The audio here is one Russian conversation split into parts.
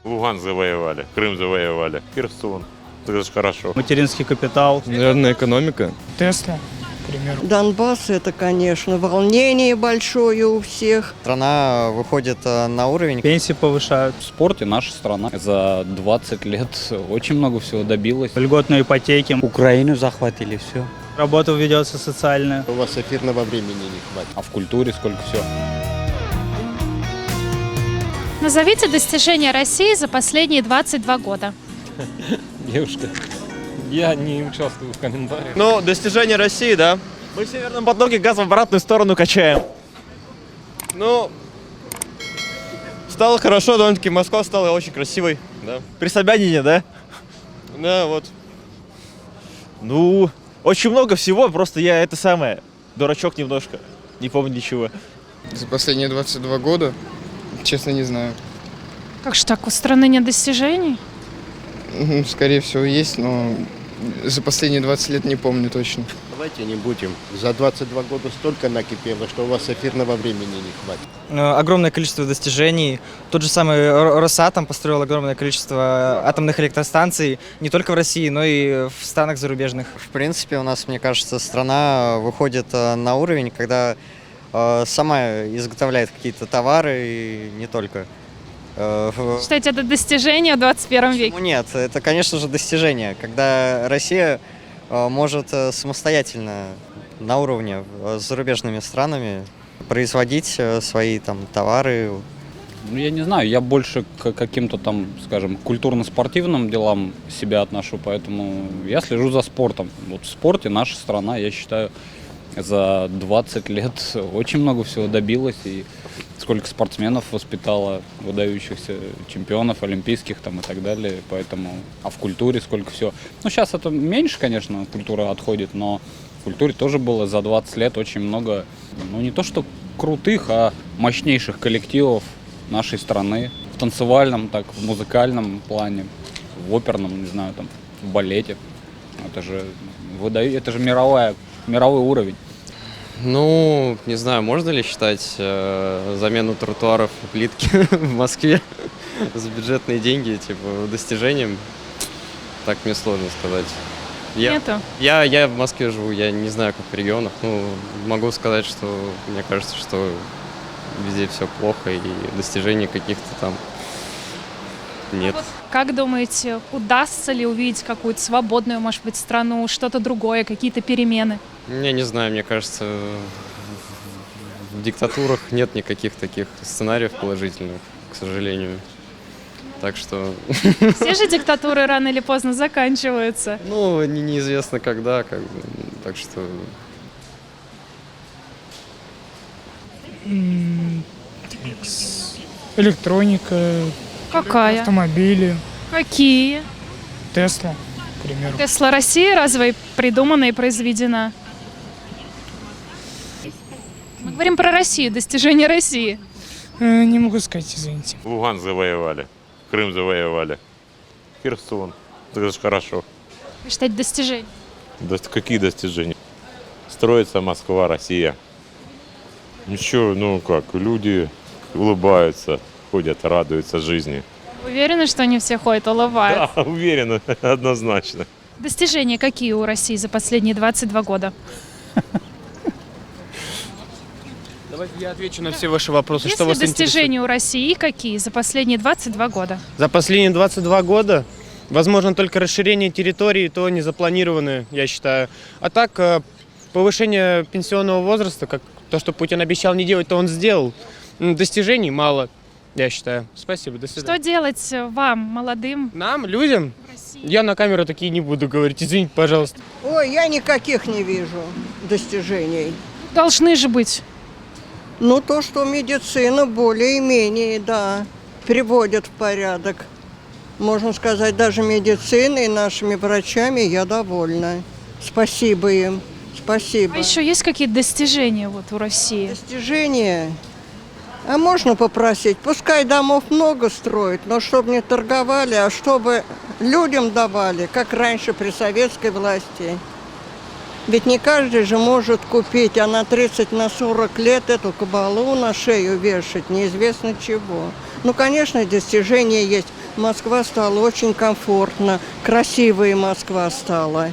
Луган завоевали, Крым завоевали, Херсон. Это же хорошо. Материнский капитал. Наверное, экономика. Тесла, к примеру. Донбасс – это, конечно, волнение большое у всех. Страна выходит на уровень. Пенсии повышают. В спорте наша страна за 20 лет очень много всего добилась. Льготные ипотеки. Украину захватили, все. Работа ведется социальная. У вас эфирного времени не хватит. А в культуре сколько всего. Назовите достижения России за последние 22 года. Девушка, я не участвую в комментариях. Ну, достижение России, да. Мы в Северном потоке газ в обратную сторону качаем. Ну, стало хорошо, довольно-таки Москва стала очень красивой. Да. При Собянине, да? Да, вот. Ну, очень много всего, просто я это самое, дурачок немножко, не помню ничего. За последние 22 года, честно, не знаю. Как же так, у страны нет достижений? Скорее всего, есть, но за последние 20 лет не помню точно. Давайте не будем. За 22 года столько накипело, что у вас эфирного времени не хватит. Огромное количество достижений. Тот же самый Росатом построил огромное количество атомных электростанций не только в России, но и в странах зарубежных. В принципе, у нас, мне кажется, страна выходит на уровень, когда сама изготовляет какие-то товары и не только. Считаете, это достижение в 21 веке? Почему нет? Это, конечно же, достижение, когда Россия может самостоятельно на уровне с зарубежными странами производить свои там товары. Ну, я не знаю, я больше к каким-то там, скажем, культурно-спортивным делам себя отношу, поэтому я слежу за спортом. Вот в спорте наша страна, я считаю, за 20 лет очень много всего добилась, и сколько спортсменов воспитала, выдающихся чемпионов олимпийских там и так далее, поэтому, а в культуре сколько всего. Ну, сейчас это меньше, конечно, культура отходит, но в культуре тоже было за 20 лет очень много, ну, не то что крутых, а мощнейших коллективов нашей страны, в танцевальном, так, в музыкальном плане, в оперном, не знаю, там, в балете. Это же мировой уровень. Ну, не знаю, можно ли считать замену тротуаров и плитки в Москве за бюджетные деньги, типа, достижением? Так мне сложно сказать. Нету? Я в Москве живу, я не знаю, как в регионах. Ну, могу сказать, что мне кажется, что везде все плохо и достижений каких-то там нет. Вот как думаете, удастся ли увидеть какую-то свободную, может быть, страну, что-то другое, какие-то перемены? Я не знаю, мне кажется, в диктатурах нет никаких таких сценариев положительных, к сожалению. Так что... Все же диктатуры рано или поздно заканчиваются. Ну, неизвестно когда, как бы, так что... Электроника, Какая? автомобили, Какие? Тесла, к примеру. Тесла России разве придумана и произведена? Мы говорим про Россию, достижения России. Не могу сказать, извините. Луган завоевали, Крым завоевали, Херсон. Это же хорошо. Вы считаете, достижения? Какие достижения? Строится Москва, Россия. Ничего, ну как, люди улыбаются, ходят, радуются жизни. Уверены, что они все ходят, улыбаются? Да, уверен, однозначно. Достижения какие у России за последние 22 года? Давайте я отвечу на все ваши вопросы. Есть ли достижения у России какие за последние 22 года? За последние 22 года, возможно, только расширение территории, то не запланированное, я считаю. А так, повышение пенсионного возраста, как то, что Путин обещал не делать, то он сделал. Достижений мало, я считаю. Спасибо, до свидания. Что делать вам, молодым? Нам, людям? Я на камеру такие не буду говорить, извините, пожалуйста. Ой, я никаких не вижу достижений. Должны же быть. Ну, то, что медицина более-менее, да, приводит в порядок. Можно сказать, даже медициной, нашими врачами я довольна. Спасибо им. Спасибо. А еще есть какие-то достижения вот у России? Достижения? А можно попросить, пускай домов много строят, но чтобы не торговали, а чтобы людям давали, как раньше при советской власти. Ведь не каждый же может купить, а на 30-40 лет эту кабалу на шею вешать, неизвестно чего. Ну, конечно, достижения есть. Москва стала очень комфортно, красивая Москва стала.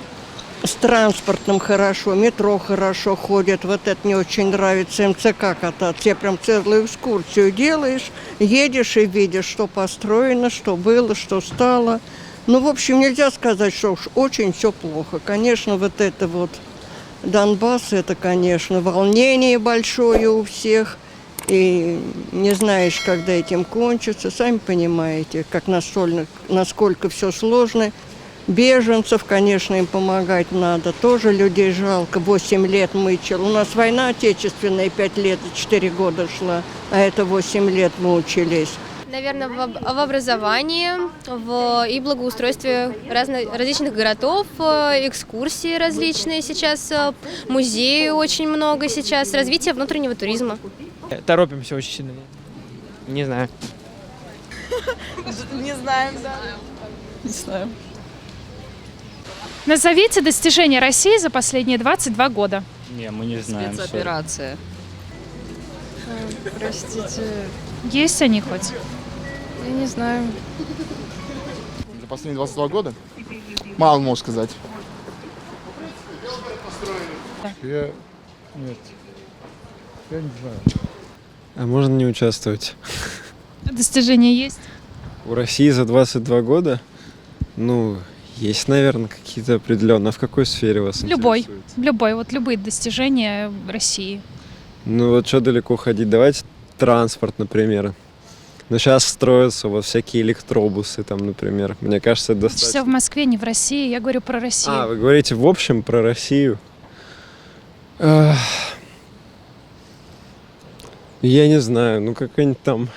С транспортом хорошо, метро хорошо ходит. Вот это мне очень нравится, МЦК кататься. Я прям целую экскурсию делаешь, едешь и видишь, что построено, что было, что стало. Ну, в общем, нельзя сказать, что уж очень все плохо. Конечно, вот это вот Донбасс, это, конечно, волнение большое у всех. И не знаешь, когда этим кончится. Сами понимаете, как насколько все сложно. Беженцев, конечно, им помогать надо. Тоже людей жалко. 8 лет мычил. У нас война отечественная 5 лет и 4 года шла, а это 8 лет мучились. Наверное, в образовании, и благоустройстве различных городов, экскурсии различные сейчас, музеи очень много сейчас, развитие внутреннего туризма. Торопимся очень сильно. Не знаю. Не знаем, да. Не знаю. Назовите достижения России за последние 22 года. Не, мы не знаем. Спецоперация. Простите, Есть они хоть? я не знаю. За последние 22 года? Мало могу сказать. А можно не участвовать? Достижения есть? У России за 22 года? Ну, есть, наверное, какие-то определенные. А в какой сфере вас интересует? Любой, вот любые достижения России. Ну вот что далеко ходить? Давайте транспорт, например. Но сейчас строятся вот всякие электробусы там, например. Мне кажется, это Все в достаточно... Москве, не в России. Я говорю про Россию. А, вы говорите в общем про Россию? Я не знаю, ну какая-нибудь там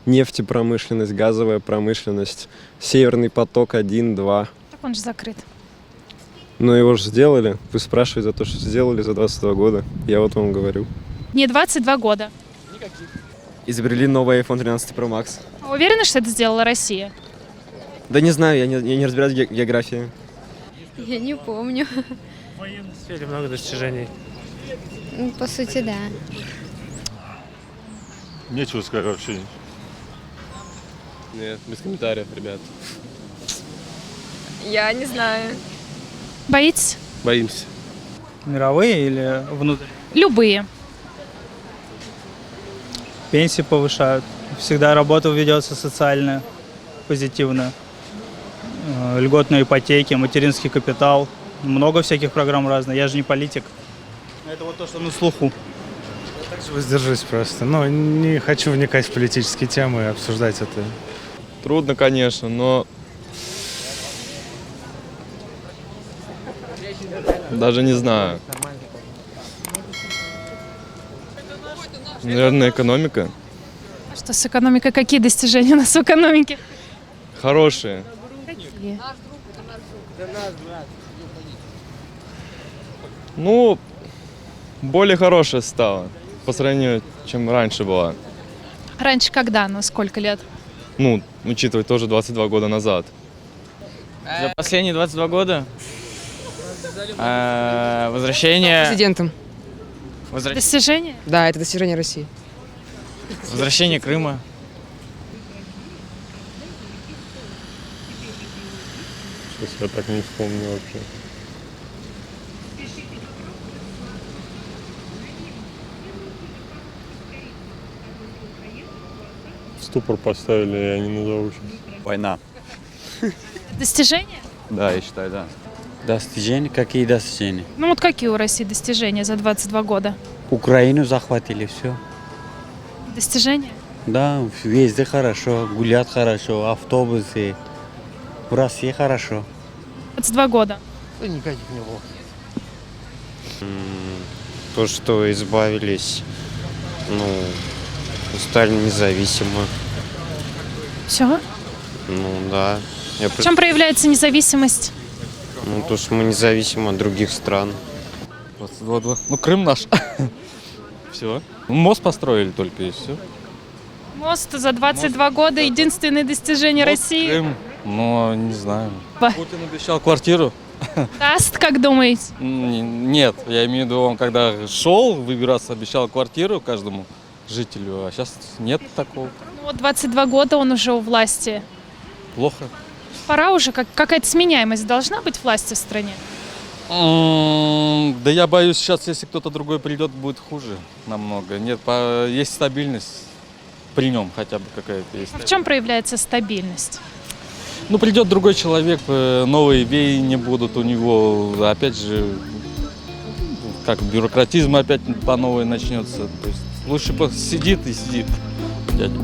нефтепромышленность, газовая промышленность, Северный поток 1, 2. Так он же закрыт. Но его же сделали. Вы спрашиваете за то, что сделали за 22 года. Я вот вам говорю. Не 22 года. Изобрели новый iPhone 13 Pro Max. Уверены, что это сделала Россия? Да не знаю, я не разбираюсь в географии. Я не помню. В военной сфере много достижений. По сути, да. Нечего сказать вообще. Нет, без комментариев, ребят. Я не знаю. Боитесь? Боимся. Мировые или внутренние? Любые. Пенсии повышают. Всегда работа ведется социальная, позитивная. Льготные ипотеки, материнский капитал. Много всяких программ разных. Я же не политик. Это вот то, что на слуху. Так же воздержусь просто. Но не хочу вникать в политические темы и обсуждать это. Трудно, конечно, но... Даже не знаю. Наверное, экономика. Что с экономикой? Какие достижения у нас в экономике? Хорошие. Какие? Ну, более хорошая стала по сравнению, чем раньше была. Раньше когда? На сколько лет? Ну, учитывая тоже 22 года назад. За последние 22 года возвращение... Президентом. Достижения? Да, это достижение России. Возвращение Крыма. Сейчас я так не вспомню вообще. Ступор поставили, я не назову сейчас. Война. Достижения? Да, я считаю, да. Достижения? Какие достижения? Ну вот какие у России достижения за 22 года? Украину захватили, все. Достижения? Да, везде хорошо, гулять хорошо, автобусы. В России хорошо. 22 года. Да никаких не было. То, что избавились, стали независимы. Все? Ну да. В чем проявляется независимость? То, что мы независимы от других стран. 22. Ну, Крым наш. Все. Мост построили только и все. Мост за 22 года единственное достижение России. Крым. Ну, не знаю. Ба. Путин обещал квартиру. Даст, как думаете? Нет, я имею в виду, он когда шел выбираться, обещал квартиру каждому жителю, а сейчас нет такого. Ну, вот 22 года он уже у власти. плохо. Пора уже, какая-то сменяемость должна быть власти в стране? Да я боюсь, сейчас, если кто-то другой придет, будет хуже намного. Нет, есть стабильность при нем хотя бы какая-то есть. А в чем проявляется стабильность? Ну, придет другой человек, новые веяния будут у него, опять же, как бюрократизм опять по новой начнется. То есть лучше сидит и сидит дядя.